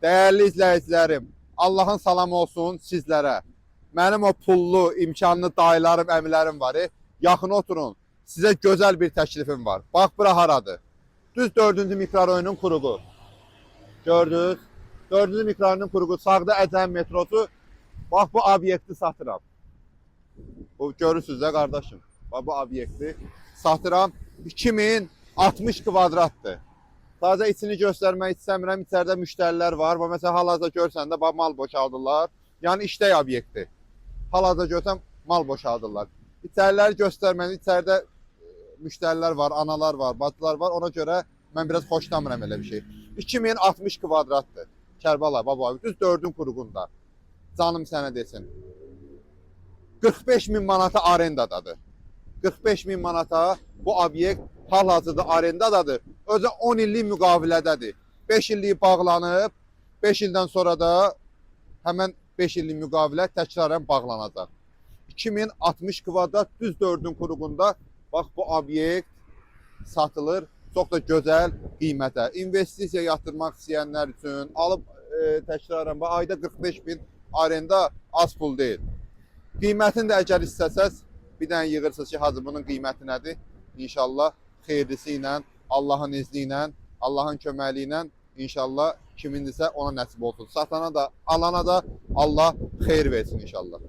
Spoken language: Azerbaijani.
Değerli izleyicilerim, Allah'ın salamı olsun sizlere. Mənim o pullu, imkanlı dayılarım, əmilərim var. Yaxın oturun. Sizə gözəl bir təklifim var. Bax, bura haradır? Düz 4-cü mikrorajonun kuruğu. Gördünüz? 4-cü mikrorajonun kuruğu. Sağda Əcəm metrosu. Bax, bu obyekti satıram. Bu görürsünüz də qardaşım. Bax, bu obyekti satıram. 2060 kvadratdır. Sadəcə içini göstərmək istəmirəm. İçəridə müştərilər var. Və məsələn, hal-hazırda görsən də mal boşaldırlar. Yəni işlək obyekti. Hal-hazırda görsəm mal boşaldırlar. İçəriləri göstərməni, içəridə müştərilər var, analar var, bacılar var. Ona görə mən biraz xoşlamıram elə bir şey. 2060 kvadratdır. Kərbəla, baba, düz 4-ün quruğunda. Canım sənə desin. 45 min manata arendadadır. 45 min manata bu obyekt hal-hazırda arendadadır. Özü 10 illik müqavilədədir. 5 illik bağlanıb, 5 ildən sonra da həmən 5 illik müqavilə təkrarən bağlanacaq. 2060 kvadrat düz 4-ün quruğunda bax bu obyekt satılır. Çox da gözəl qiymətə. İnvestisiya yatırmaq istəyənlər üçün alıb təkrarən ayda 45 bin arenda az pul deyil. Qiymətini də əgər istəsəz bir dənə yığırsınız ki, hacı bunun qiyməti nədir? İnşallah xeyirlisi ilə, Allahın izni ilə, Allahın köməkliyi ilə inşallah kimindirsə ona nəsib olsun. Satana da, alana da Allah xeyir versin inşallah.